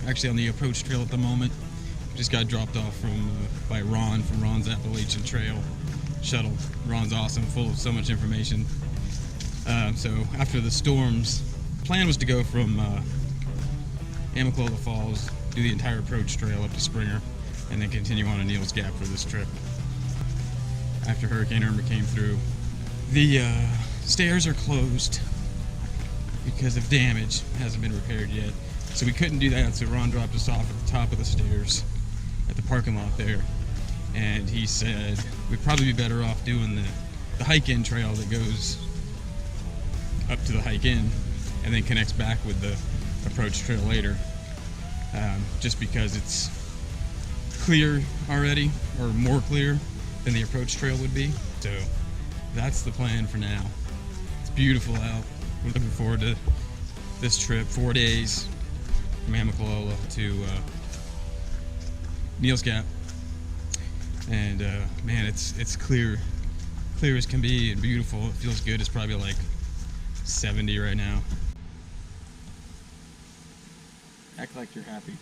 Actually on the approach trail at the moment. Just got dropped off by Ron from Ron's Appalachian Trail Shuttle. Ron's awesome, full of so much information. So after the storms, the plan was to go from Amicalola Falls, do the entire approach trail up to Springer, and then continue on to Neels Gap for this trip. After Hurricane Irma came through, the stairs are closed because of damage. It hasn't been repaired yet. So we couldn't do that, so Ron dropped us off at the top of the stairs at the parking lot there. And he said we'd probably be better off doing the hike-in trail that goes up to the hike-in and then connects back with the approach trail later. Just because it's clear already, or more clear than the approach trail would be. So that's the plan for now. It's beautiful out. We're looking forward to this trip, 4 days. From Amicalola to Neels Gap, and man, it's clear as can be and beautiful. It feels good. It's probably like 70 right now. Act like you're happy.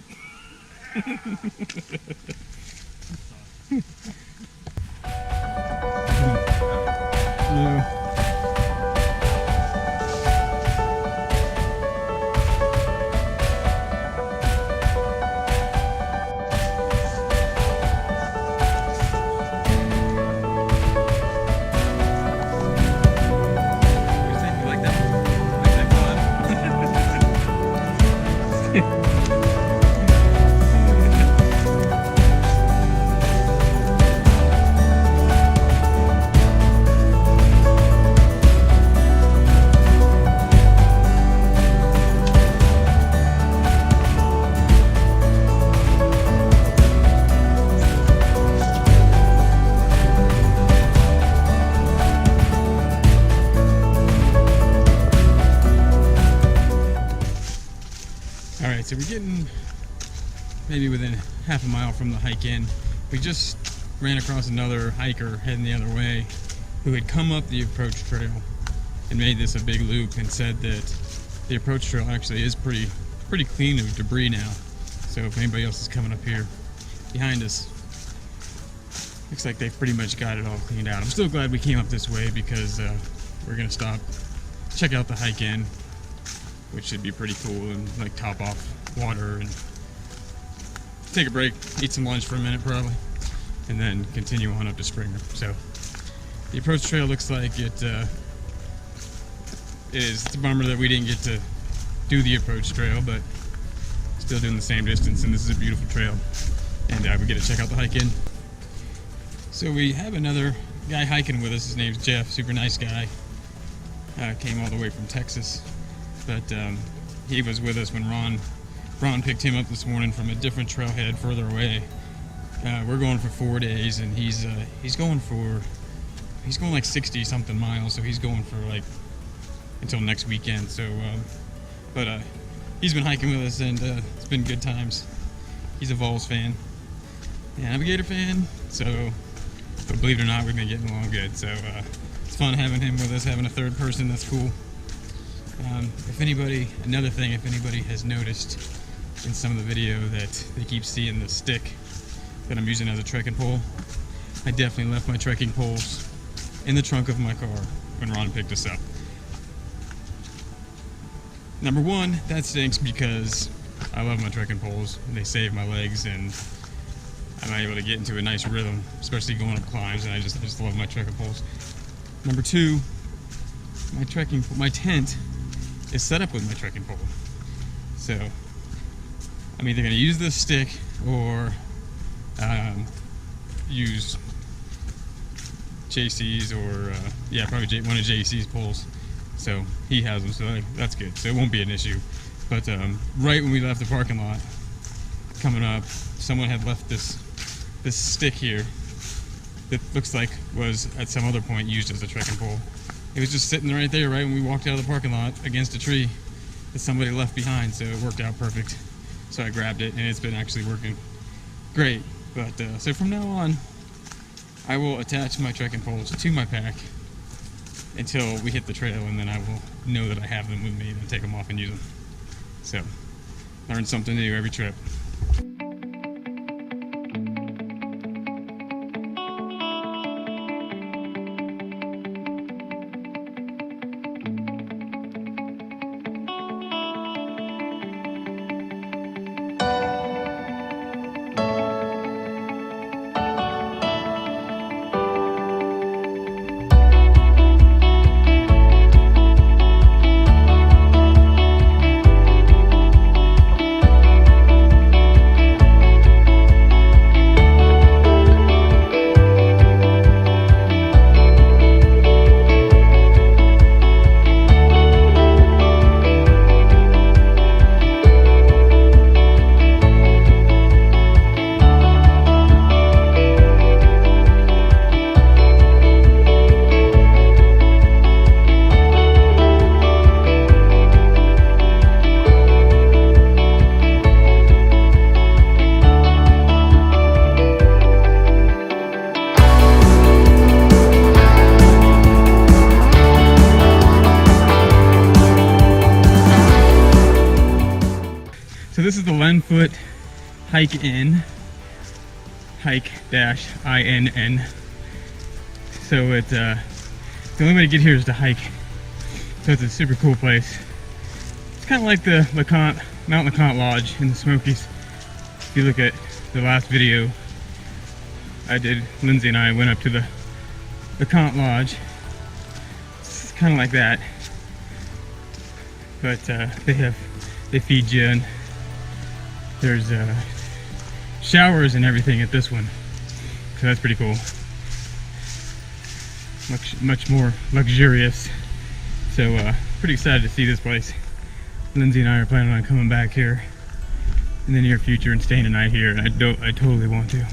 So we're getting maybe within half a mile from the hike in. We just ran across another hiker heading the other way who had come up the approach trail and made this a big loop and said that the approach trail actually is pretty clean of debris now. So if anybody else is coming up here behind us, looks like they've pretty much got it all cleaned out. I'm still glad we came up this way because we're gonna stop, check out the hike in, which should be pretty cool, and like top off water and take a break, eat some lunch for a minute probably, and then continue on up to Springer. So the approach trail looks like it is. It's a bummer that we didn't get to do the approach trail, but still doing the same distance, and this is a beautiful trail, and we get to check out the hike in. So we have another guy hiking with us. His name's Jeff, super nice guy. Came all the way from Texas, but he was with us when Ron picked him up this morning from a different trailhead further away. We're going for 4 days, and he's going like 60 something miles, so he's going for like until next weekend. So but he's been hiking with us, and it's been good times. He's a Vols fan, Navigator fan, so but believe it or not, we've been getting along good. So it's fun having him with us, having a third person. That's cool. If anybody has noticed in some of the video that they keep seeing the stick that I'm using as a trekking pole, I definitely left my trekking poles in the trunk of my car when Ron picked us up. Number one, that stinks because I love my trekking poles. They save my legs and I'm able to get into a nice rhythm, especially going up climbs, and I just love my trekking poles. Number two, my tent is set up with my trekking pole. So I'm either going to use this stick or use JC's or probably one of JC's poles. So he has them, so that's good. So it won't be an issue. But right when we left the parking lot, coming up, someone had left this stick here that looks like was at some other point used as a trekking pole. It was just sitting right there, right when we walked out of the parking lot, against a tree that somebody left behind. So it worked out perfect. So I grabbed it, and it's been actually working great. But so from now on, I will attach my trekking poles to my pack until we hit the trail, and then I will know that I have them with me and take them off and use them. So, learn something new every trip. So this is the Len Foote hike-in, hike-INN. So it's the only way to get here is to hike. So it's a super cool place. It's kind of like the Mount LeConte Lodge in the Smokies. If you look at the last video I did, Lindsay and I went up to the LeConte Lodge. It's kind of like that, but they feed you, and there's showers and everything at this one, so that's pretty cool. Much more luxurious. So pretty excited to see this place. Lindsay and I are planning on coming back here in the near future and staying a night here, and I totally want to.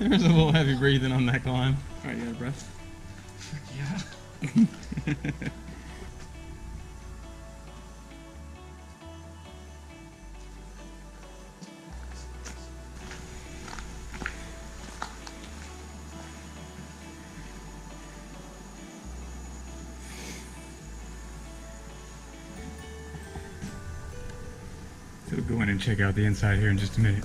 There's a little heavy breathing on that climb. All right, you got a breath? Yeah. So we'll go in and check out the inside here in just a minute.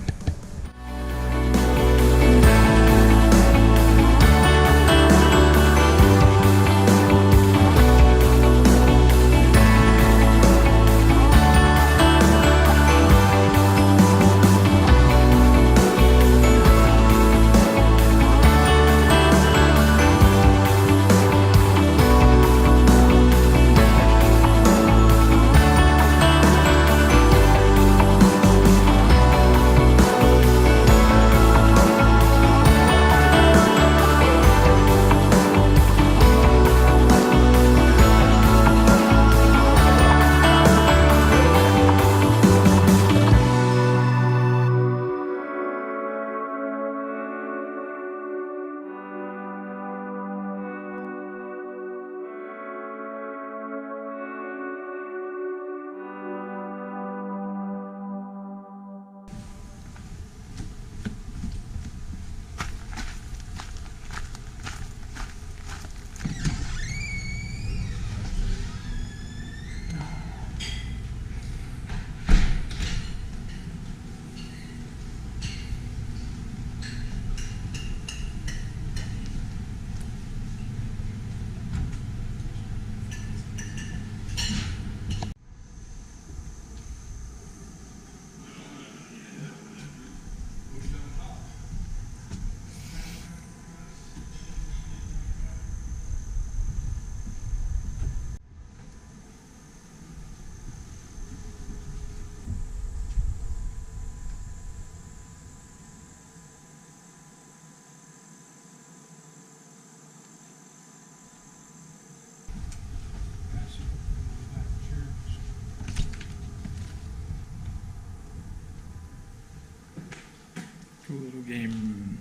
Cool little game room.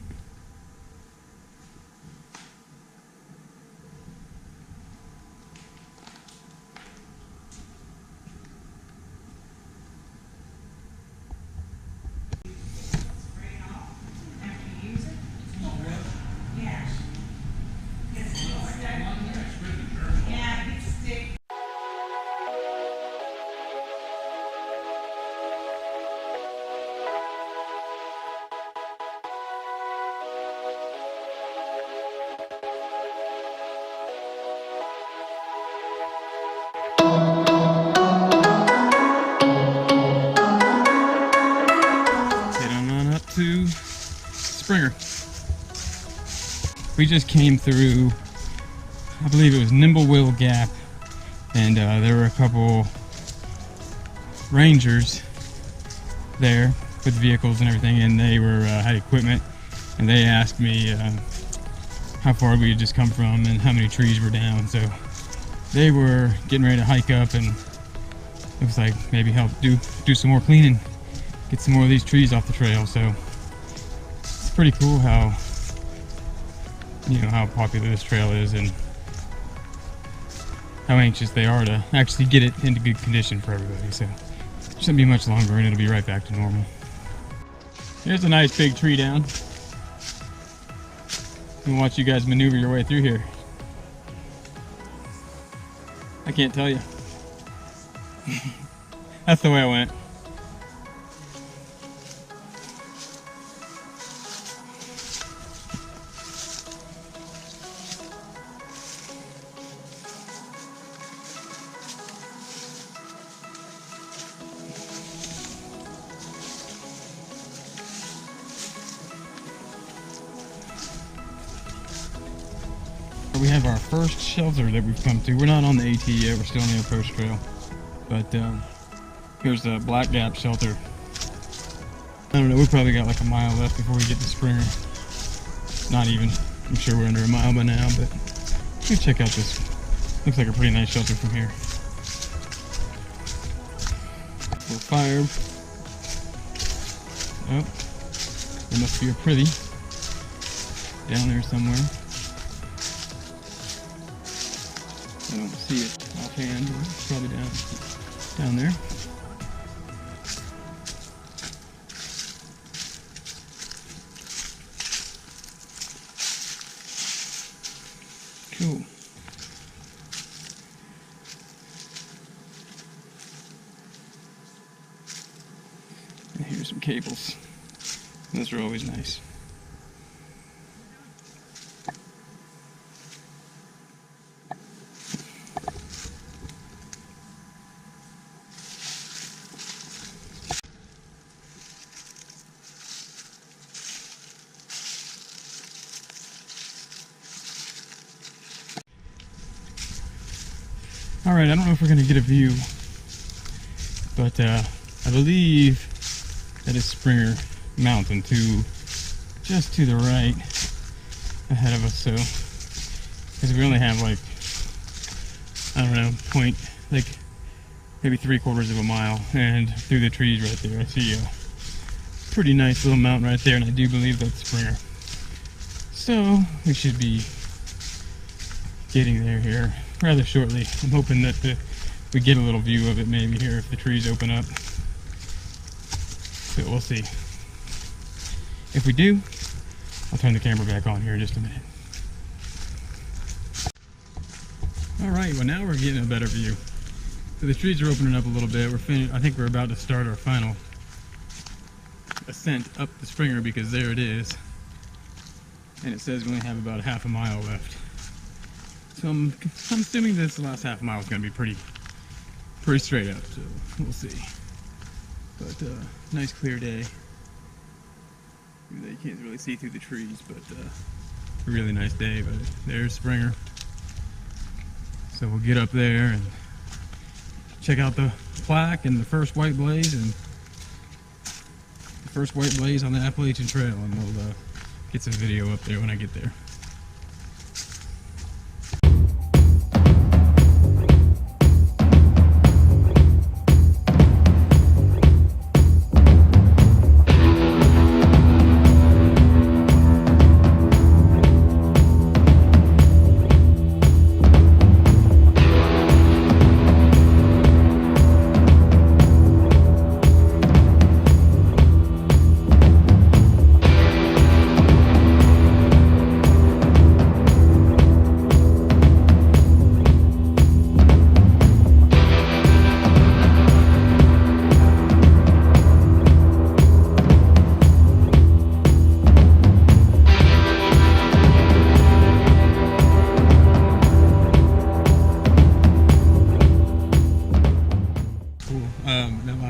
To Springer. We just came through, I believe it was Neels Gap, and there were a couple rangers there with vehicles and everything, and they were had equipment, and they asked me how far we had just come from and how many trees were down. So they were getting ready to hike up, and it was like maybe help do some more cleaning, get some more of these trees off the trail. So it's pretty cool how, you know, how popular this trail is and how anxious they are to actually get it into good condition for everybody. So it shouldn't be much longer and it'll be right back to normal. Here's a nice big tree down. And watch you guys maneuver your way through here. I can't tell you. That's the way I went. We have our first shelter that we've come to. We're not on the AT yet, we're still on the approach trail. But here's the Dap Shelter. I don't know, we probably got like a mile left before we get to Springer. Not even. I'm sure we're under a mile by now, but let's check out this. Looks like a pretty nice shelter from here. Little fire. Oh, there must be a pretty down there somewhere. I don't see it offhand, but it's probably down there. Cool. And here's some cables. Those are always nice. Alright, I don't know if we're going to get a view, but I believe that is Springer Mountain just to the right ahead of us, so, because we only have like, I don't know, maybe 3/4 of a mile, and through the trees right there I see a pretty nice little mountain right there, and I do believe that's Springer. So, we should be getting there here rather shortly. I'm hoping that we get a little view of it maybe here if the trees open up. But we'll see. If we do, I'll turn the camera back on here in just a minute. Alright, well now we're getting a better view. So the trees are opening up a little bit. I think we're about to start our final ascent up the Springer, because there it is. And it says we only have about a half a mile left. So I'm assuming this last half mile is going to be pretty straight up, so we'll see. But nice clear day. You can't really see through the trees, but a really nice day. But there's Springer. So we'll get up there and check out the plaque and the first white blaze, and the first white blaze on the Appalachian Trail, and we'll get some video up there when I get there.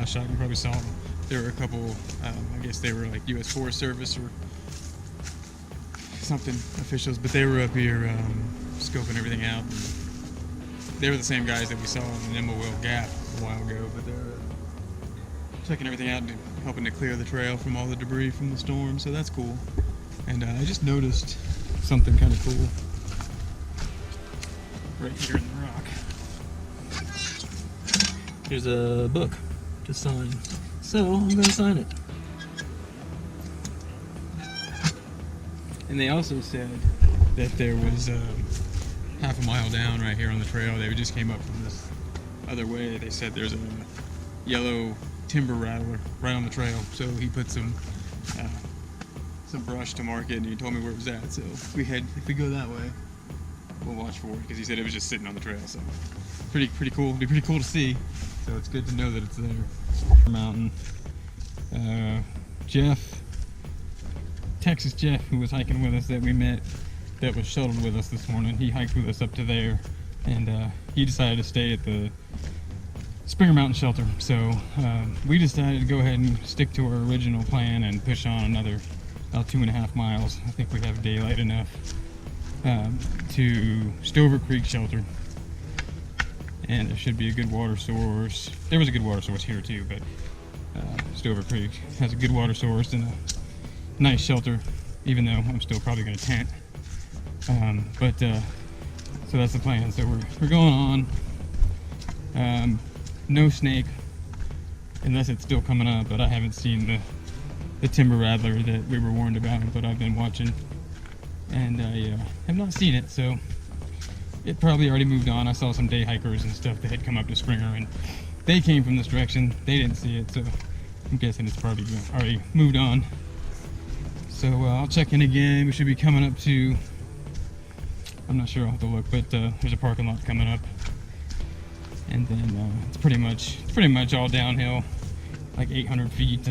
last shot, you probably saw them. There were a couple, I guess they were like U.S. Forest Service or something officials, but they were up here scoping everything out. They were the same guys that we saw in the Neels Gap a while ago, but they're checking everything out and helping to clear the trail from all the debris from the storm, so that's cool. And I just noticed something kind of cool right here in the rock. There's a book to sign, so I'm going to sign it. And they also said that there was half a mile down right here on the trail. They just came up from this other way. They said there's a yellow timber rattler right on the trail. So he put some brush to mark it, and he told me where it was at. So if we go that way, we'll watch for it, because he said it was just sitting on the trail. So pretty cool. It'd be pretty cool to see. So it's good to know that it's there. Mountain. Texas Jeff, who was hiking with us that we met, that was shuttled with us this morning, he hiked with us up to there, and he decided to stay at the Springer Mountain shelter. So we decided to go ahead and stick to our original plan and push on another about 2.5 miles. I think we have daylight enough to Stover Creek shelter, and there should be a good water source. There was a good water source here too, but Stover Creek has a good water source and a nice shelter, even though I'm still probably going to tent. So that's the plan. So we're going on. No snake, unless it's still coming up, but I haven't seen the timber rattler that we were warned about, but I've been watching, and I have not seen it, so it probably already moved on. I saw some day hikers and stuff that had come up to Springer, and they came from this direction. They didn't see it, so I'm guessing it's probably already moved on. So I'll check in again. We should be coming up to, I'm not sure, I'll have to look, but there's a parking lot coming up, and then it's pretty much all downhill, like 800 feet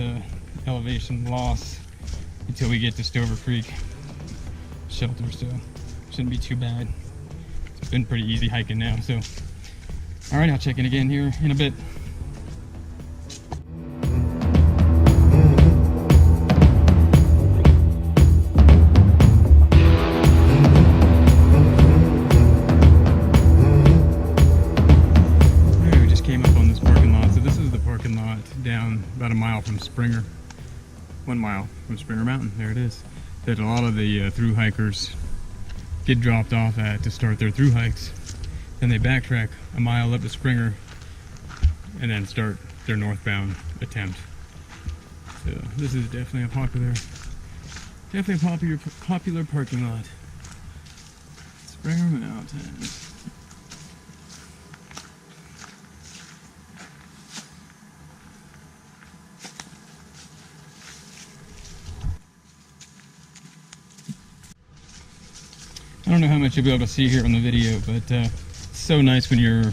elevation loss until we get to Stover Creek shelter, so shouldn't be too bad. It's been pretty easy hiking now. So all right, I'll check in again here in a bit. Down about a mile from Springer, 1 mile from Springer Mountain. There it is. That a lot of the thru hikers get dropped off at to start their thru hikes. Then they backtrack a mile up to Springer and then start their northbound attempt. So this is definitely a popular parking lot. Springer Mountain. I don't know how much you'll be able to see here on the video, but it's so nice when you're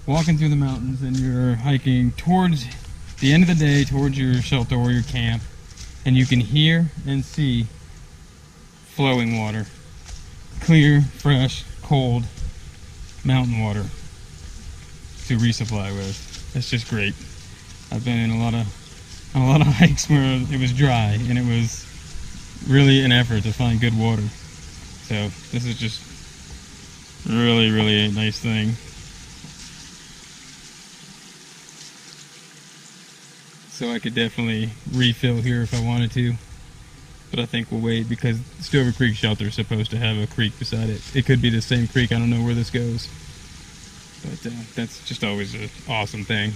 walking through the mountains and you're hiking towards the end of the day, towards your shelter or your camp, and you can hear and see flowing water. Clear, fresh, cold mountain water to resupply with. That's just great. I've been on a lot of hikes where it was dry, and it was really an effort to find good water. So this is just really a nice thing. So I could definitely refill here if I wanted to, but I think we'll wait because Stover Creek shelter is supposed to have a creek beside it. It could be the same creek, I don't know where this goes, but that's just always an awesome thing.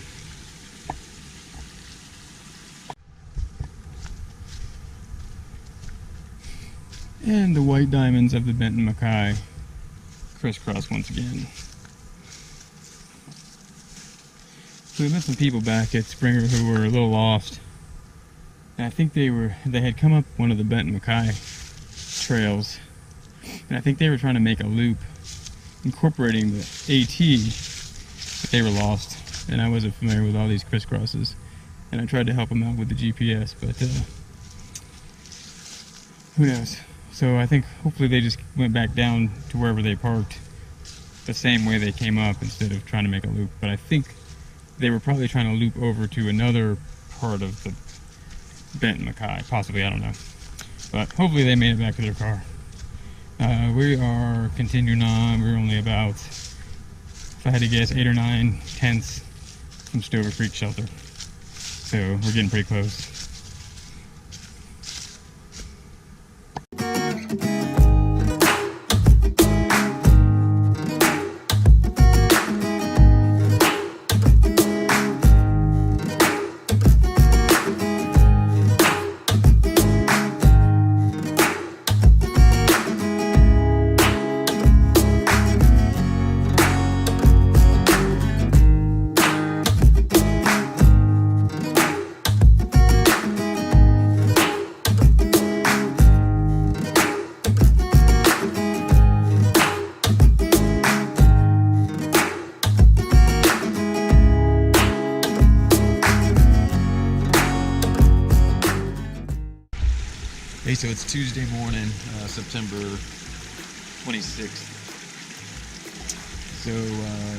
And the white diamonds of the Benton Mackay crisscross once again. So we met some people back at Springer who were a little lost. And I think they had come up one of the Benton Mackay trails. And I think they were trying to make a loop incorporating the AT, but they were lost. And I wasn't familiar with all these crisscrosses. And I tried to help them out with the GPS, but who knows? So I think hopefully they just went back down to wherever they parked the same way they came up instead of trying to make a loop. But I think they were probably trying to loop over to another part of the Bent Mackay, possibly, I don't know. But hopefully they made it back to their car. We are continuing on. We're only about, if I had to guess, 8 or 9 tenths from Stover Creek Shelter. So we're getting pretty close. Hey, so it's Tuesday morning, September 26th. So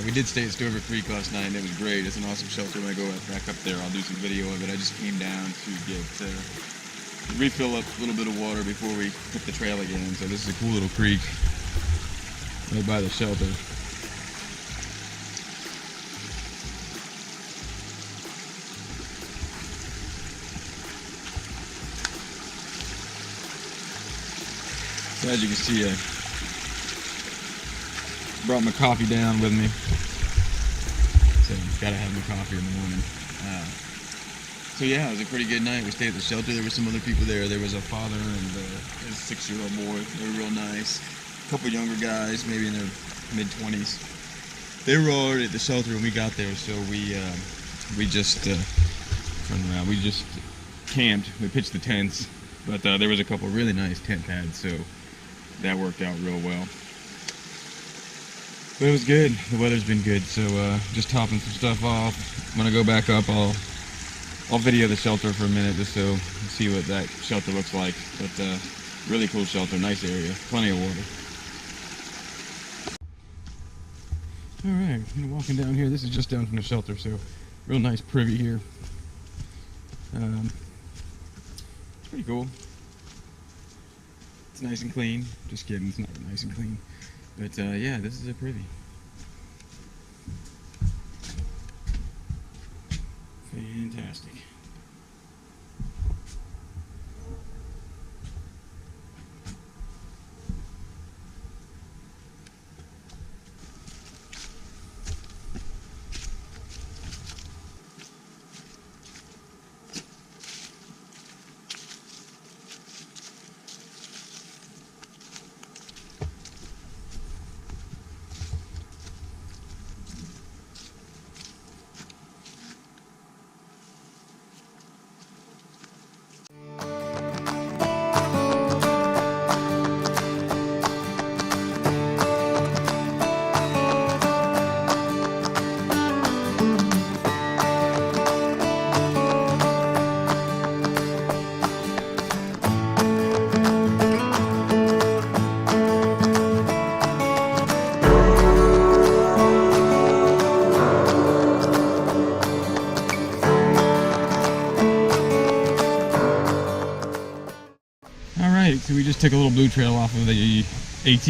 we did stay at Stover Creek last night, and it was great. It's an awesome shelter. When I go back up there, I'll do some video of it. I just came down to get refill up a little bit of water before we hit the trail again. So this is a cool little creek right by the shelter. So as you can see, I brought my coffee down with me. So gotta have my coffee in the morning. So yeah, it was a pretty good night. We stayed at the shelter. There were some other people there. There was a father and his 6-year-old boy. They were real nice. A couple younger guys, maybe in their mid-20s. They were already at the shelter when we got there, so we just we just camped. We pitched the tents, but there was a couple really nice tent pads, so that worked out real well. But it was good. The weather's been good, so just topping some stuff off. When I go back up, I'll video the shelter for a minute just so you see what that shelter looks like. But really cool shelter, nice area, plenty of water. Alright, I'm walking down here. This is just down from the shelter, so real nice privy here. It's pretty cool. It's nice and clean. Just kidding, it's not nice and clean. But yeah, this is a privy. Fantastic. So we just took a little blue trail off of the AT,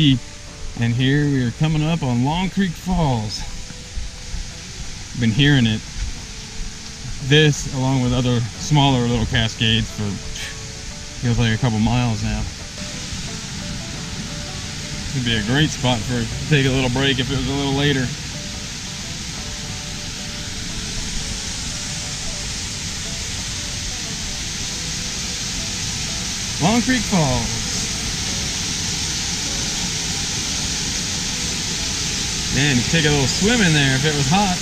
and here we are coming up on Long Creek Falls. Been hearing it. This, along with other smaller little cascades, for feels like a couple miles now. Would be a great spot for take a little break if it was a little later. Long Creek Falls. Man, you could take a little swim in there if it was hot.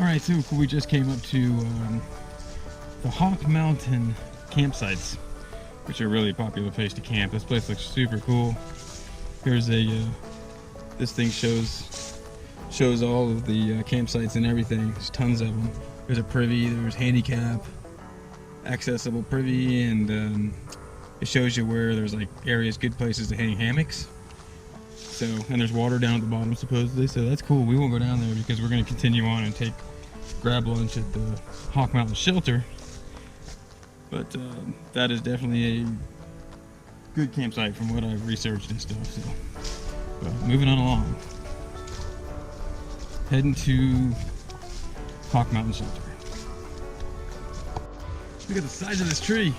Alright, so we just came up to the Hunk Mountain campsites, which are a really popular place to camp. This place looks super cool. Here's a, this thing shows all of the campsites and everything. There's tons of them. There's a privy, there's handicap, accessible privy, and it shows you where there's like areas, good places to hang hammocks. So, and there's water down at the bottom supposedly, so that's cool. We won't go down there because we're going to continue on and grab lunch at the Hawk Mountain Shelter. But that is definitely a good campsite from what I've researched and stuff. So, but moving on along, heading to Hawk Mountain Shelter. Look at the size of this tree.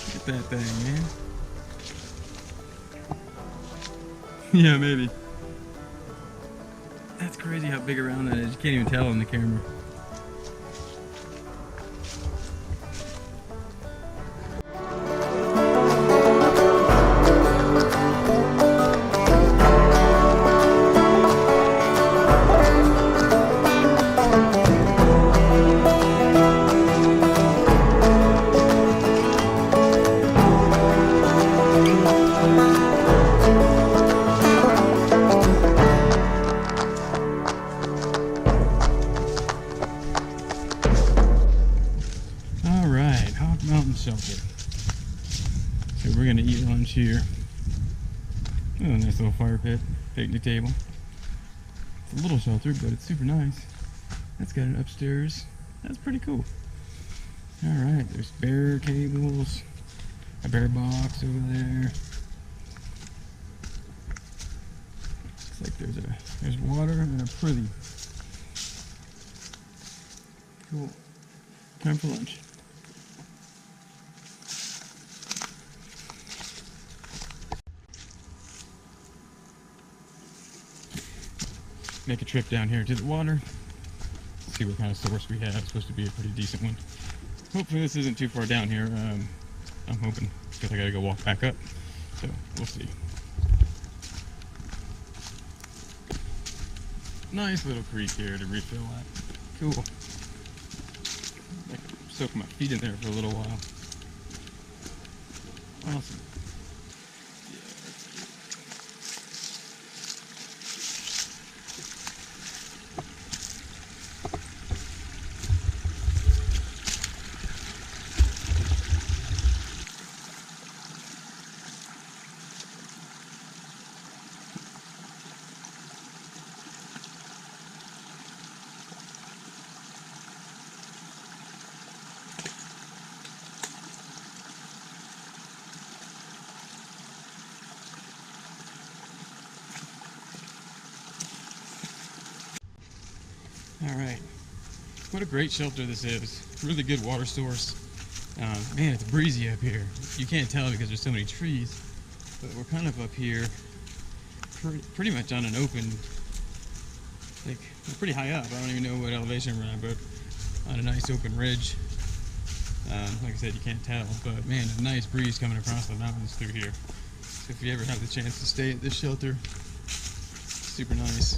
Look at that thing, man. Yeah, maybe. That's crazy how big around that is. You can't even tell on the camera. Shelter. So we're gonna eat lunch here. Oh, nice little fire pit, picnic table. It's a little shelter, but it's super nice. That's got an upstairs. That's pretty cool. All right, there's bear cables, a bear box over there. Looks like there's water and a privy. Cool. Time for lunch. Make a trip down here to the water. See what kind of source we have. It's supposed to be a pretty decent one. Hopefully this isn't too far down here. I'm hoping, because I gotta go walk back up. So we'll see. Nice little creek here to refill at. Cool. I can soak my feet in there for a little while. Awesome. All right, what a great shelter this is. Really good water source. Man, it's breezy up here. You can't tell because there's so many trees, but we're kind of up here pretty much on an open, like we're pretty high up. I don't even know what elevation we're at, but on a nice open ridge. Like I said, you can't tell, but man, a nice breeze coming across the mountains through here. So if you ever have the chance to stay at this shelter, super nice.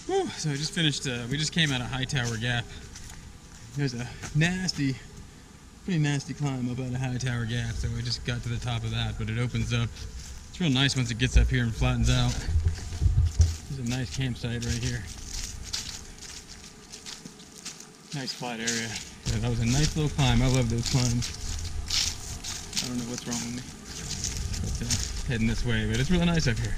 Whew, so I just finished, we just came out of Hightower Gap. There's a pretty nasty climb up out of Hightower Gap, so we just got to the top of that, but it opens up. It's real nice once it gets up here and flattens out. is a nice campsite right here. Nice flat area. Yeah, that was a nice little climb. I love those climbs. I don't know what's wrong with me. But heading this way, but it's really nice up here.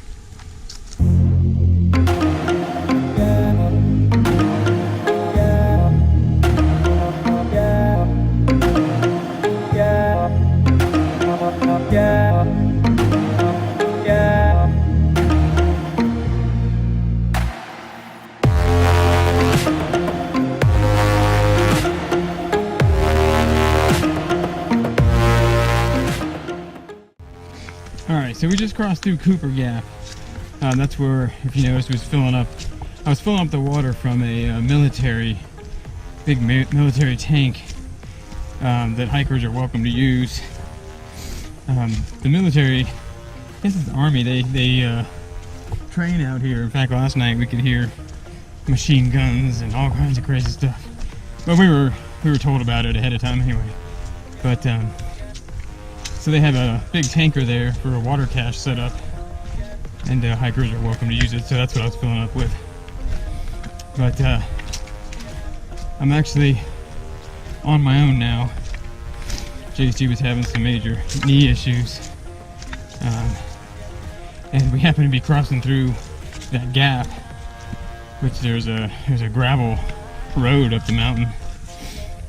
Alright, so we just crossed through Cooper Gap. That's where, if you noticed, was filling up. I was filling up the water from a big military tank that hikers are welcome to use. The military, I guess it's the Army, they train out here. In fact, last night we could hear machine guns and all kinds of crazy stuff. But we were told about it ahead of time anyway. But so they have a big tanker there for a water cache set up, and hikers are welcome to use it. So that's what I was filling up with. But I'm actually on my own now. JC was having some major knee issues, and we happen to be crossing through that gap, which there's a gravel road up the mountain,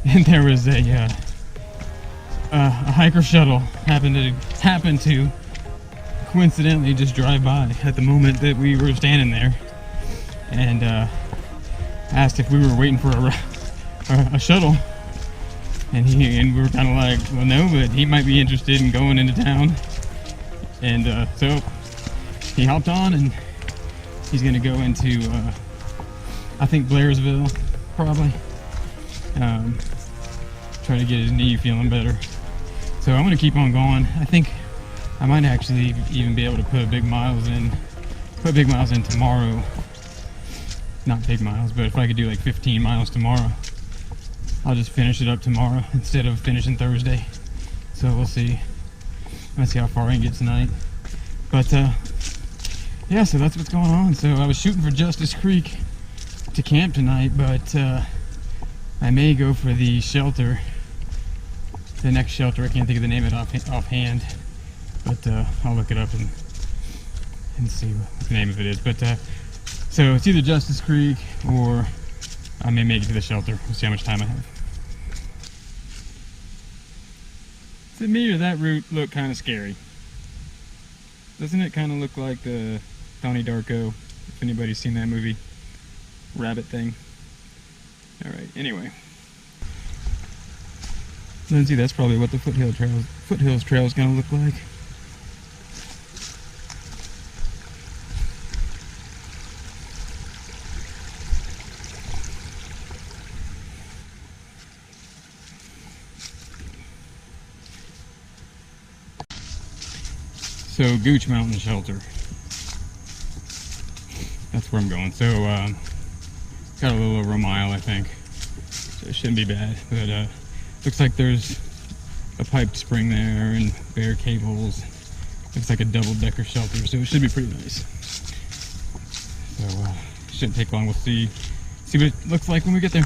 and there was a hiker shuttle happened to coincidentally just drive by at the moment that we were standing there, and asked if we were waiting for a shuttle. And we were kind of like, well, no, but he might be interested in going into town. And so he hopped on, and he's going to go into, I think, Blairsville, probably. Try to get his knee feeling better. So I'm going to keep on going. I think I might actually even be able to put big miles in tomorrow. Not big miles, but if I could do like 15 miles tomorrow, I'll just finish it up tomorrow instead of finishing Thursday. So we'll see. Let's see how far I can get tonight. But yeah, so that's what's going on. So I was shooting for Justice Creek to camp tonight, but I may go for the shelter. The next shelter, I can't think of the name of it offhand, but I'll look it up and see what the name of it is. But so it's either Justice Creek or I may make it to the shelter. We'll see how much time I have. To me, or that route look kind of scary? Doesn't it kind of look like the Donnie Darko, if anybody's seen that movie, rabbit thing? Alright, anyway. Lindsay, that's probably what the Foothills Trail is going to look like. So Gooch Mountain Shelter. That's where I'm going. So got a little over a mile, I think. So it shouldn't be bad. But looks like there's a piped spring there and bare cables. Looks like a double-decker shelter, so it should be pretty nice. So shouldn't take long. We'll see what it looks like when we get there.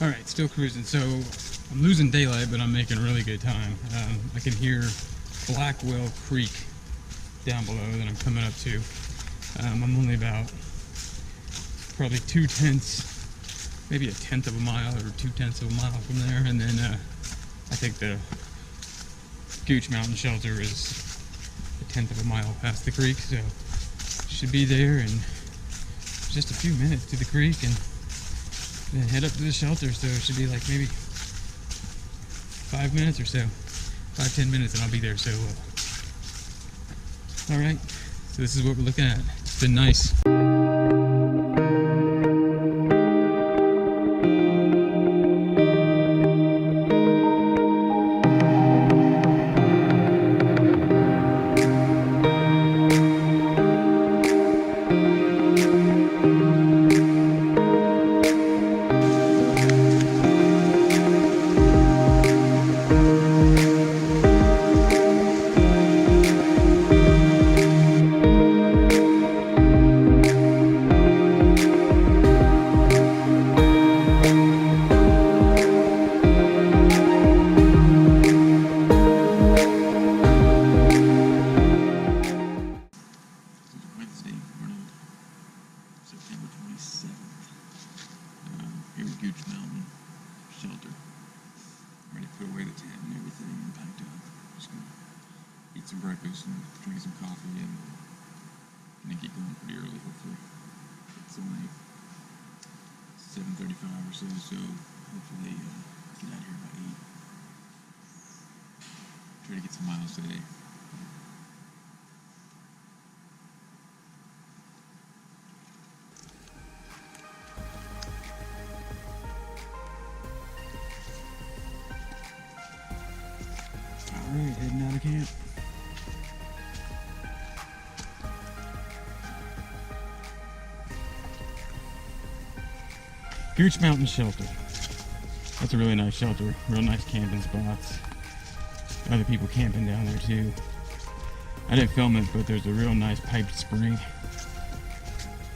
All right, still cruising. So I'm losing daylight, but I'm making really good time. I can hear Blackwell Creek down below that I'm coming up to. I'm only about probably 2/10, maybe a tenth of a mile or 2/10 of a mile from there, and then I think the Gooch Mountain Shelter is a tenth of a mile past the creek, so should be there in just a few minutes to the creek and then head up to the shelter. So it should be like maybe 5 minutes or so, 5-10 minutes, and I'll be there. So all right, so this is what we're looking at. It's been nice. September 27th. Here at Gooch Mountain Shelter. Ready to put away the tent and everything and packed up. Just gonna eat some breakfast and drink some coffee and gonna get going pretty early, hopefully. It's only 7:35 or so, so hopefully get out of here by 8. Try to get some miles today. Alright, heading out of camp. Gooch Mountain Shelter. That's a really nice shelter. Real nice camping spots. Other people camping down there too. I didn't film it, but there's a real nice piped spring.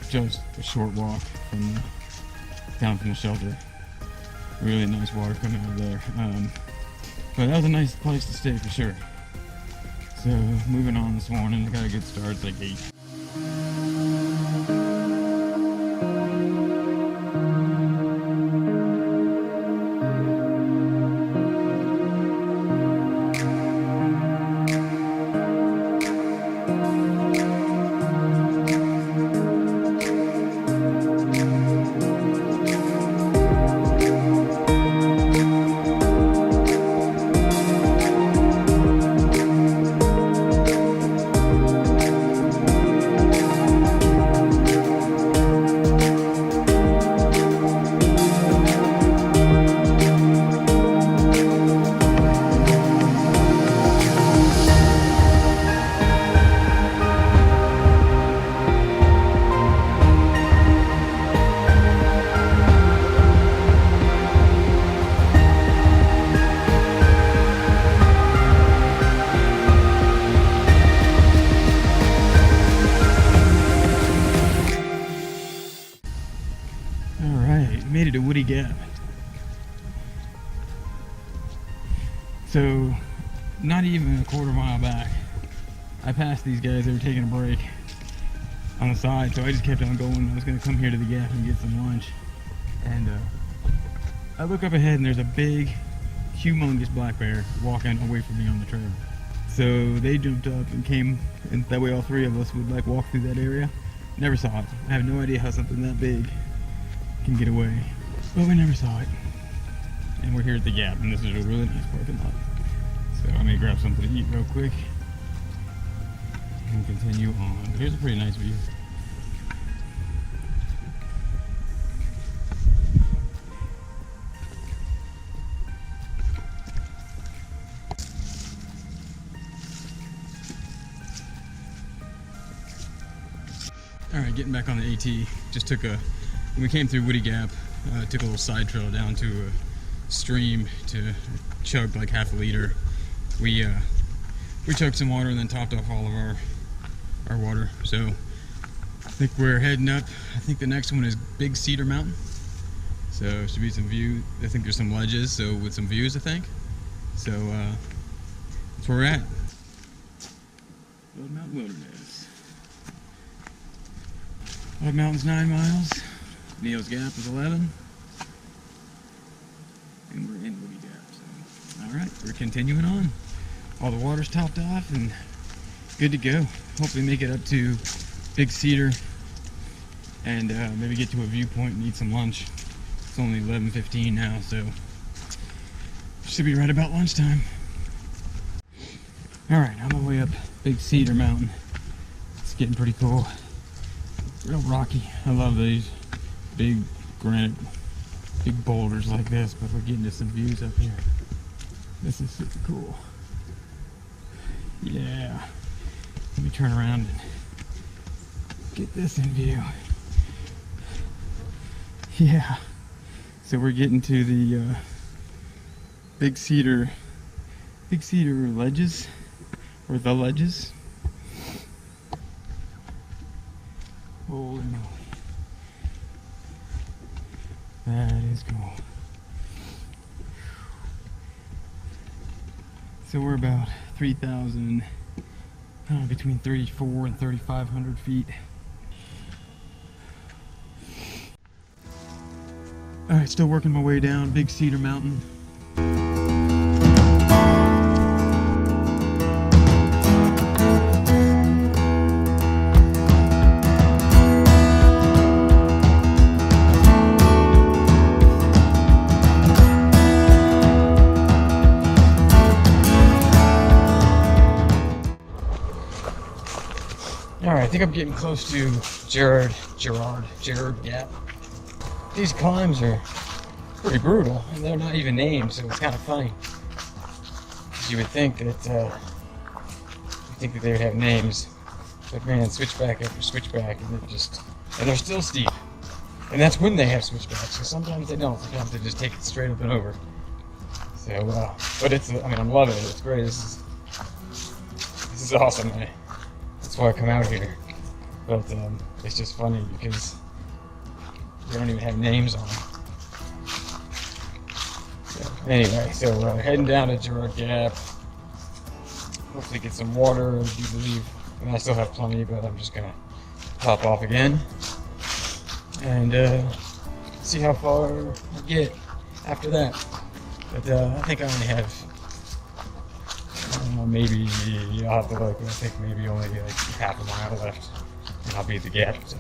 Just a short walk from down from the shelter. Really nice water coming out of there. But that was a nice place to stay for sure. So moving on this morning, I got a good start. It's like 8. Made it to Woody Gap. So, not even a quarter mile back, I passed these guys. They were taking a break on the side, so I just kept on going. I was going to come here to the gap and get some lunch. And I look up ahead and there's a big, humongous black bear walking away from me on the trail. So they jumped up and came, and that way all three of us would like walk through that area. Never saw it. I have no idea how something that big can get away, but we never saw it. And we're here at the Gap, and this is a really nice parking lot. So I'm gonna grab something to eat real quick and continue on. Here's a pretty nice view. All right, getting back on the AT. Just took a, when we came through Woody Gap, took a little side trail down to a stream to chug like half a liter. We chugged some water and then topped off all of our water. So I think we're heading up. I think the next one is Big Cedar Mountain. So should be some view. I think there's some ledges, so with some views, I think. So that's where we're at. Old Mountain Wilderness. Old Mountain's 9 miles. Neels Gap is 11. And we're in Woody Gap. So, alright, we're continuing on. All the water's topped off and good to go. Hopefully make it up to Big Cedar and maybe get to a viewpoint and eat some lunch. It's only 11:15 now, so should be right about lunchtime. Alright, on my way up Big Cedar Mountain. It's getting pretty cool. Real rocky. I love these big granite, big boulders like this, but we're getting to some views up here. This is super cool. Yeah. Let me turn around and get this in view. Yeah. So we're getting to the Big Cedar ledges, or the ledges. Holy moly. That is cool. So we're about 3,000, between 3,400 and 3,500 feet Alright, still working my way down Big Cedar Mountain. Alright, I think I'm getting close to Gerard Gap. These climbs are pretty brutal, and they're not even named, so it's kind of funny. You would think that they would have names, but man, switchback after switchback, and they're still steep. And that's when they have switchbacks. So sometimes they don't. Sometimes they just take it straight up and over. So, but I'm loving it. It's great. This is awesome. That's why I come out here. But it's just funny because they don't even have names on them. So, anyway, heading down to Gerard Gap. Hopefully get some water, I do believe. And I still have plenty, but I'm just gonna pop off again. And see how far I get after that. But I think I only have maybe, I'll have to look, I think maybe only like half a mile left. And I'll be at the gap, so.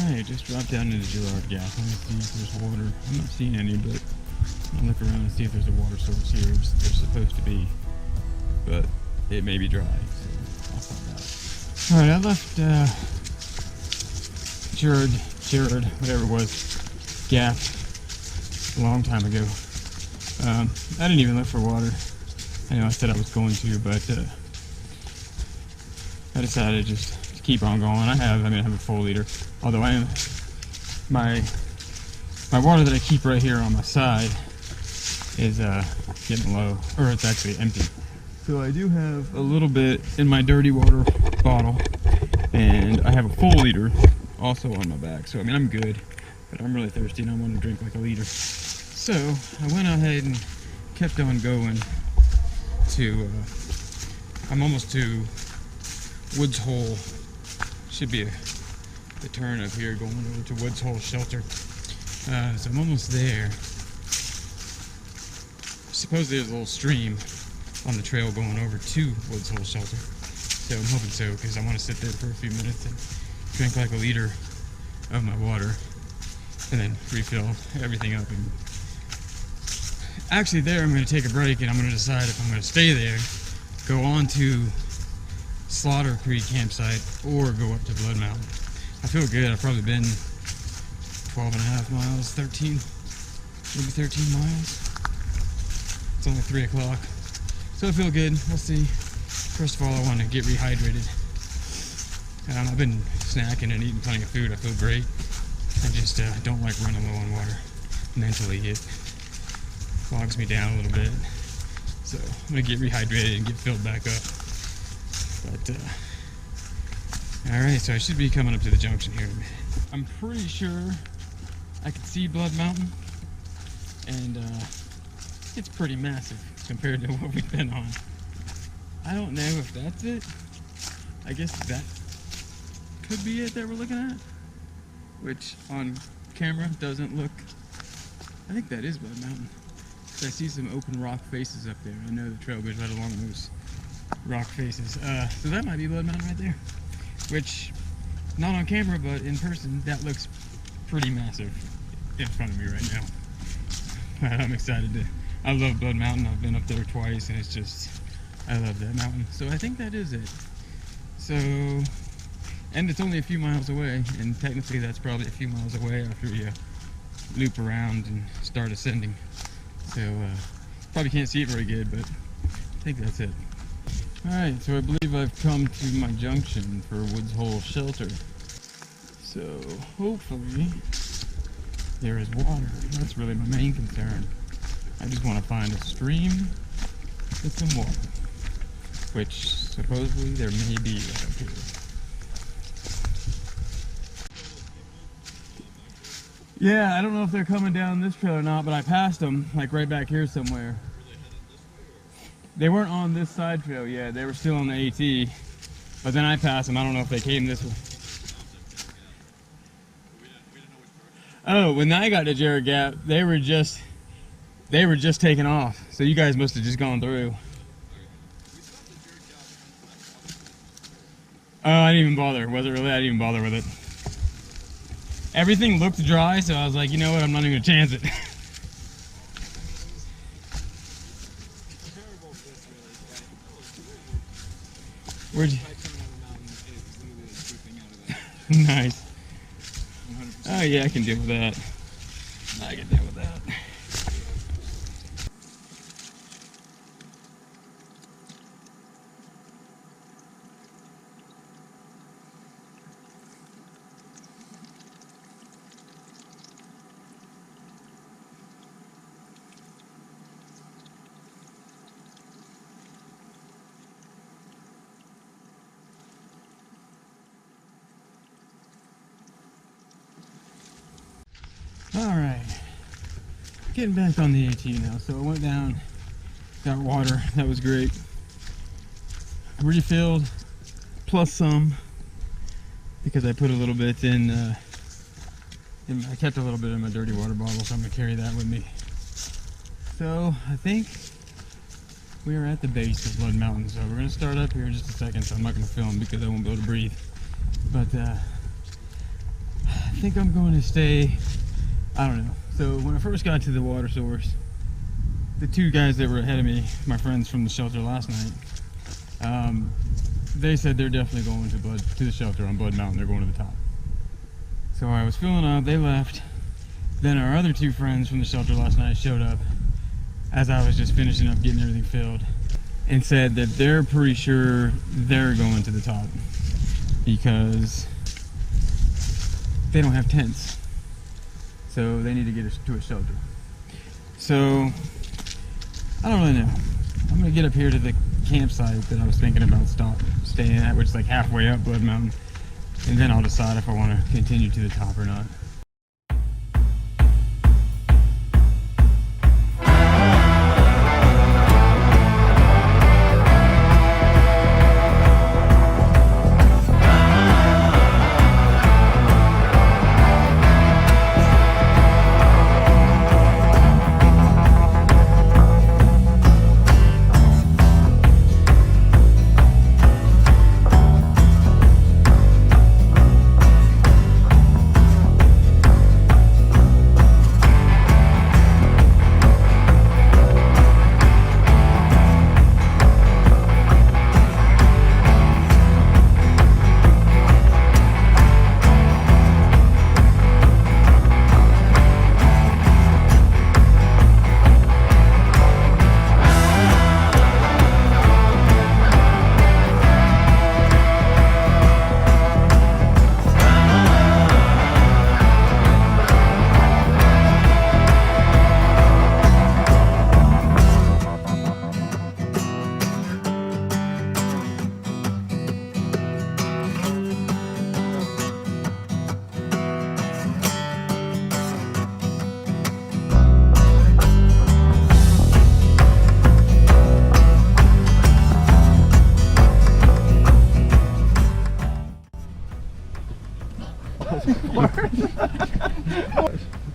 Alright, just dropped down into Gerard Gap. Let me see if there's water. I'm not seeing any, but I'll look around and see if there's a water source here. There's supposed to be, but it may be dry, so I'll find out. Alright, I left Gerard, whatever it was, Gap a long time ago. I didn't even look for water. I know I said I was going to, but I decided just to keep on going. I have a full liter. Although my water that I keep right here on my side is getting low, or it's actually empty. So I do have a little bit in my dirty water bottle, and I have a full liter also on my back. So I'm good, but I'm really thirsty and I want to drink like a liter. So I went ahead and kept on going to, I'm almost to Woods Hole. Should be the turn up here going over to Woods Hole Shelter. So I'm almost there. Supposedly there's a little stream on the trail going over to Woods Hole Shelter. So I'm hoping so, because I want to sit there for a few minutes and drink like a liter of my water and then refill everything up. And actually there I'm going to take a break and I'm going to decide if I'm going to stay there, go on to Slaughter Creek campsite, or go up to Blood Mountain. I feel good. I've probably been 12 and a half miles, 13, maybe 13 miles. It's only 3 o'clock. So I feel good. We'll see. First of all, I want to get rehydrated. I've been snacking and eating plenty of food. I feel great. I just don't like running low on water. Mentally, it bogs me down a little bit. So I'm going to get rehydrated and get filled back up. But, alright, so I should be coming up to the junction here in a minute. I'm pretty sure I can see Blood Mountain, and it's pretty massive compared to what we've been on. I don't know if that's it. I guess that could be it that we're looking at, which on camera doesn't look. I think that is Blood Mountain. I see some open rock faces up there. I know the trail goes right along those rock faces. So that might be Blood Mountain right there, which not on camera but in person that looks pretty massive in front of me right now. I'm excited to. I love Blood Mountain. I've been up there twice and it's just, I love that mountain. So I think that is it. So, and it's only a few miles away, and technically that's probably a few miles away after you loop around and start ascending. So probably can't see it very good, but I think that's it. Alright, so I believe I've come to my junction for Woods Hole Shelter. So hopefully there is water. That's really my main concern. I just want to find a stream with some water, which supposedly there may be right up here. Yeah, I don't know if they're coming down this trail or not, but I passed them like right back here somewhere. They weren't on this side trail yet. They were still on the AT, but then I passed them. I don't know if they came this way. Oh, when I got to Jared Gap, they were just taking off. So you guys must have just gone through. Oh, I didn't even bother. Was it really? I didn't even bother with it. Everything looked dry, so I was like, you know what? I'm not even gonna chance it. Where'd you? Nice. Oh yeah, I can deal with that. I can deal with that. Alright, getting back on the AT now. So I went down, got water, that was great. Refilled, plus some, because I put a little bit in, I kept a little bit in my dirty water bottle, so I'm going to carry that with me. So I think we are at the base of Blood Mountain, so we're going to start up here in just a second, so I'm not going to film because I won't be able to breathe. But I think I'm going to stay, I don't know. So when I first got to the water source, the two guys that were ahead of me, my friends from the shelter last night, they said they're definitely going to the shelter on Blood Mountain. They're going to the top. So I was filling up, they left. Then our other two friends from the shelter last night showed up as I was just finishing up getting everything filled, and said that they're pretty sure they're going to the top because they don't have tents. So they need to get to a shelter. So I don't really know. I'm gonna get up here to the campsite that I was thinking about staying at, which is like halfway up Blood Mountain, and then I'll decide if I want to continue to the top or not.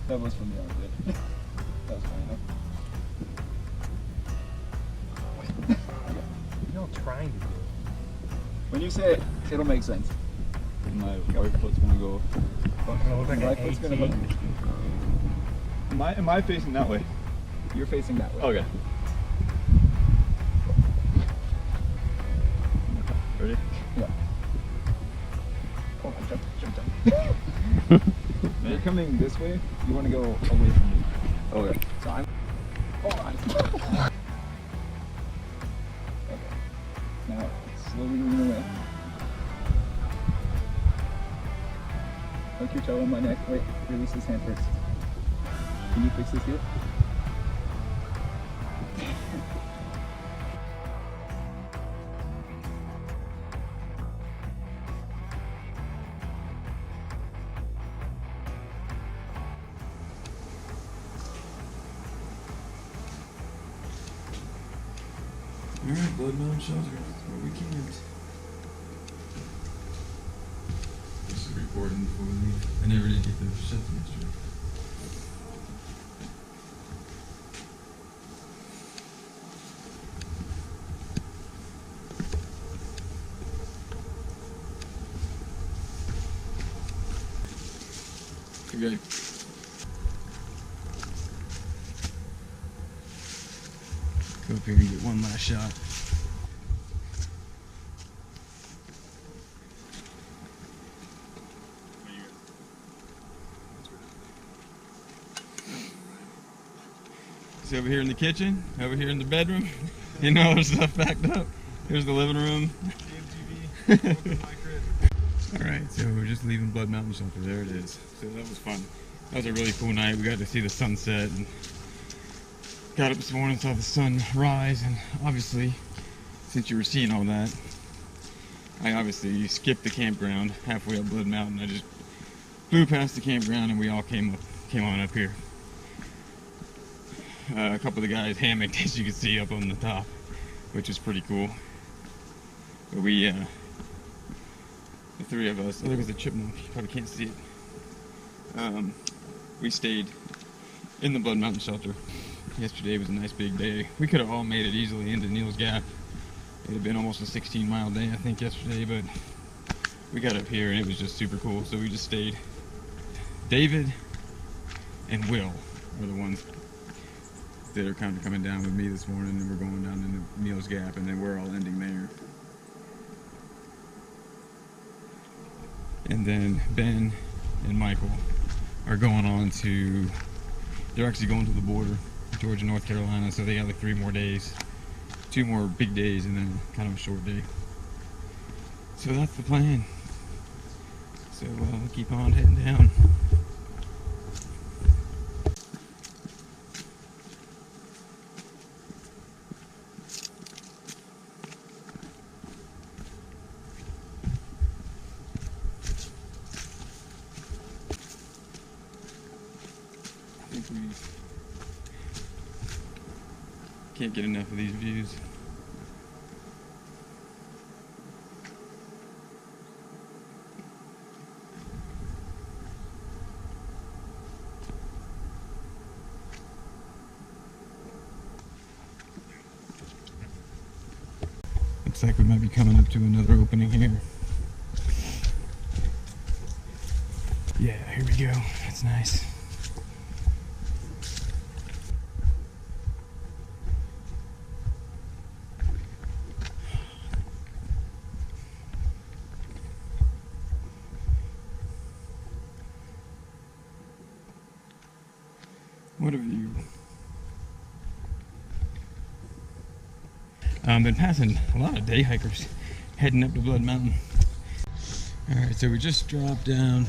That was from the outfit. That was fine enough. You're not trying to do it. When you say it, it'll make sense. My right foot's gonna go. Like Right foot's gonna go. Am I facing that way? You're facing that way. Okay. Ready? Yeah. Oh, jump down. When you're coming this way, you want to go away from me. Okay. So I'm. Hold on. Okay. Now, slowly moving away. Hook your toe on my neck. Wait, release this hand first. Can you fix this here? Alright, Blood Mountain Shelter. That's where we camped. This is recording before we leave. I never did get the shut yesterday. Okay. Go up here and get one last shot. So over here in the kitchen, over here in the bedroom, you know, there's stuff backed up. Here's the living room. Alright, so we're just leaving Blood Mountain Shelter. There it is. So that was fun. That was a really cool night. We got to see the sunset and got up this morning, saw the sun rise, and obviously, since you were seeing all that, I obviously skipped the campground halfway up Blood Mountain. I just flew past the campground and we all came on up here. A couple of the guys hammocked, as you can see, up on the top, which is pretty cool. But we, the three of us, oh, there was a chipmunk, you probably can't see it. We stayed in the Blood Mountain Shelter. Yesterday was a nice big day. We could have all made it easily into Neels Gap. It had been almost a 16-mile day, I think, yesterday, but we got up here and it was just super cool, so we just stayed. David and Will are the ones that are kind of coming down with me this morning, and we're going down into Neels Gap, and then we're all ending there. And then Ben and Michael are going on to, they're actually going to the border, Georgia, North Carolina, so they got like 3 more days, 2 more big days, and then kind of a short day. So that's the plan. So we'll keep on heading down. Can't get enough of these views. Looks like we might be coming up to another opening here. Yeah, here we go. That's nice. What a view. Been passing a lot of day hikers heading up to Blood Mountain. Alright, so we just dropped down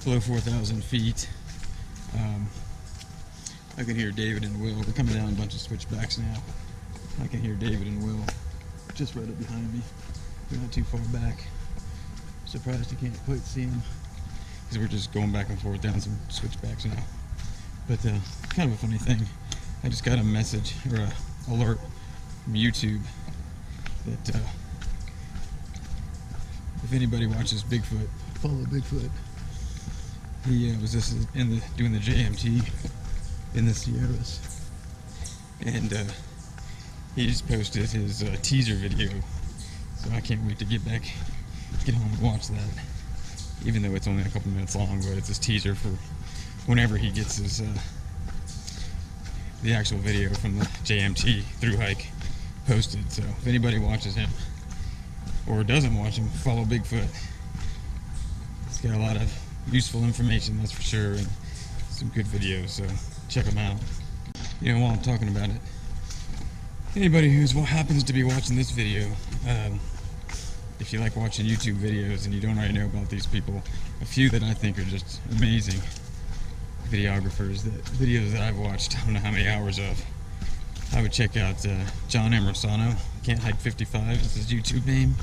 below 4,000 feet. I can hear David and Will. We're coming down a bunch of switchbacks now. I can hear David and Will just right up behind me. We're not too far back. Surprised you can't quite see them because we're just going back and forth down some switchbacks now. But kind of a funny thing, I just got a message or a alert from YouTube that if anybody watches Bigfoot, follow Bigfoot. He was just doing the JMT in the Sierras, and he just posted his teaser video. So I can't wait to get home and watch that. Even though it's only a couple minutes long, but it's his teaser for whenever he gets his the actual video from the JMT through hike posted. So if anybody watches him or doesn't watch him, follow Bigfoot. He's got a lot of useful information, that's for sure, and some good videos, so check them out. You know, while I'm talking about it, anybody what happens to be watching this video, if you like watching YouTube videos and you don't already know about these people, a few that I think are just amazing videographers, videos that I've watched, I don't know how many hours of. I would check out John Amorosano, Can't Hike 55 is his YouTube name.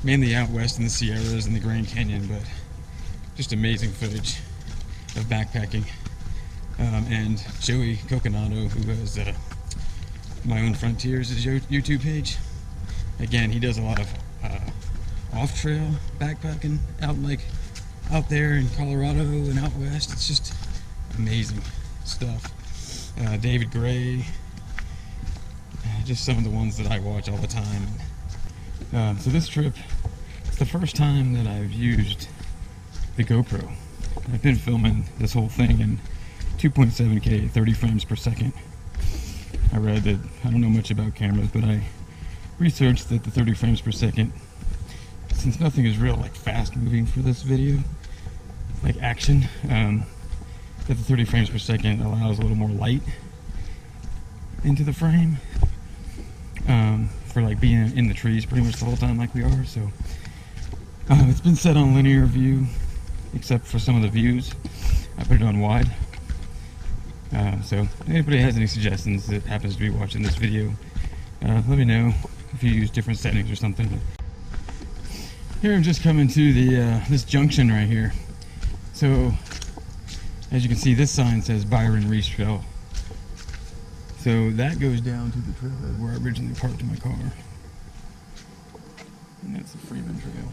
Mainly out west in the Sierras and the Grand Canyon, but just amazing footage of backpacking. And Joey Coconato, who has My Own Frontiers, his YouTube page. Again, he does a lot of off-trail backpacking out there in Colorado and out west. It's just amazing stuff. David Gray, just some of the ones that I watch all the time. So this trip, it's the first time that I've used the GoPro. I've been filming this whole thing in 2.7K, 30 frames per second. I read that, I don't know much about cameras, but I researched that the 30 frames per second, since nothing is real like fast moving for this video, like action, that the 30 frames per second allows a little more light into the frame, for like being in the trees pretty much the whole time like we are. So it's been set on linear view except for some of the views. I put it on wide. So if anybody has any suggestions that happens to be watching this video, let me know if you use different settings or something. Here I'm just coming to the this junction right here. So as you can see, this sign says Byron Reese Trail. So that goes down to the trailhead where I originally parked my car. And that's the Freeman Trail.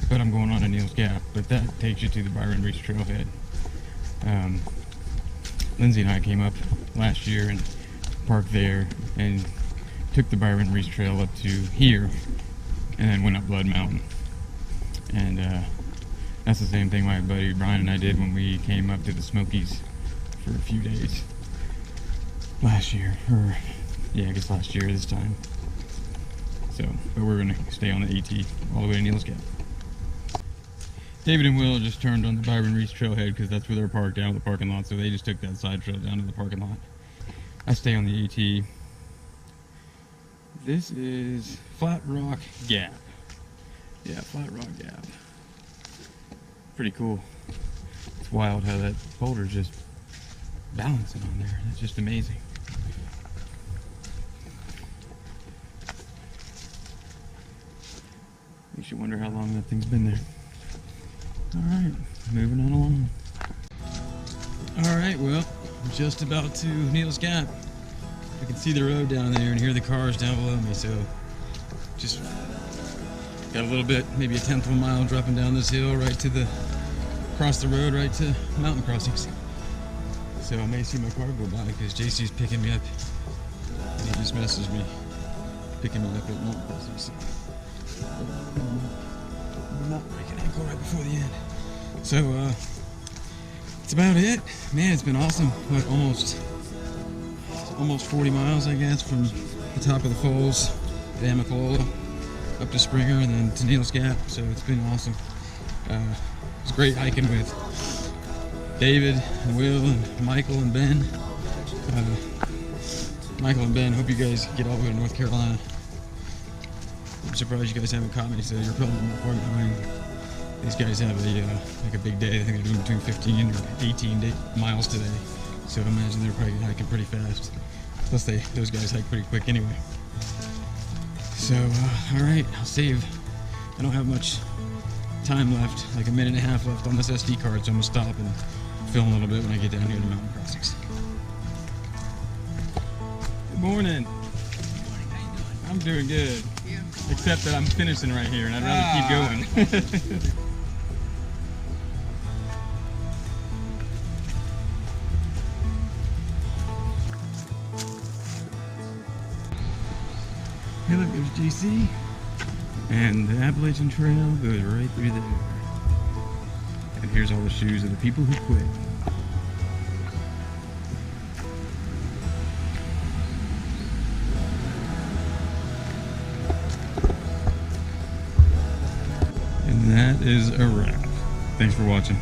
But I'm going on to Neels Gap, but that takes you to the Byron Reese Trailhead. Lindsay and I came up last year and parked there and took the Byron Reese Trail up to here and then went up Blood Mountain. And that's the same thing my buddy Brian and I did when we came up to the Smokies for a few days last year, or yeah, I guess last year this time. So, but we're gonna stay on the AT all the way to Neels Gap. David and Will just turned on the Byron Reese Trailhead because that's where they're parked, down at the parking lot, so they just took that side trail down to the parking lot. I stay on the AT. This is Flat Rock Gap. Yeah, Flat Rock Gap. Pretty cool. It's wild how that boulder's just balancing on there. That's just amazing. Makes you wonder how long that thing's been there. Alright, moving on along. Alright, well, I'm just about to Neels Gap. I can see the road down there and hear the cars down below me, so just got a little bit, maybe a tenth of a mile dropping down this hill right to the, across the road right to mountain crossings. So I may see my car go by because JC's picking me up and he just messaged me picking me up at mountain crossings. Not breaking ankle right before the end. So that's about it. Man, it's been awesome. Like almost 40 miles, I guess, from the top of the falls to Amicalola up to Springer and then to Neels Gap. So it's been awesome. It was great hiking with David and Will and Michael and Ben. Michael and Ben, hope you guys get all the way to North Carolina. I'm surprised you guys haven't caught me, so you're probably not far behind. These guys have like a big day. I think they're doing between 15 or 18 miles today. So I imagine they're probably hiking pretty fast. Plus those guys hike pretty quick anyway. So, alright, I'll save. I don't have much time left, like a minute and a half left on this SD card, so I'm gonna stop and film a little bit when I get down here to mountain crossings. Good morning. I'm doing good. Except that I'm finishing right here and I'd rather keep going. Hey look, there's GC. And the Appalachian Trail goes right through there. And here's all the shoes of the people who quit. And that is a wrap. Thanks for watching.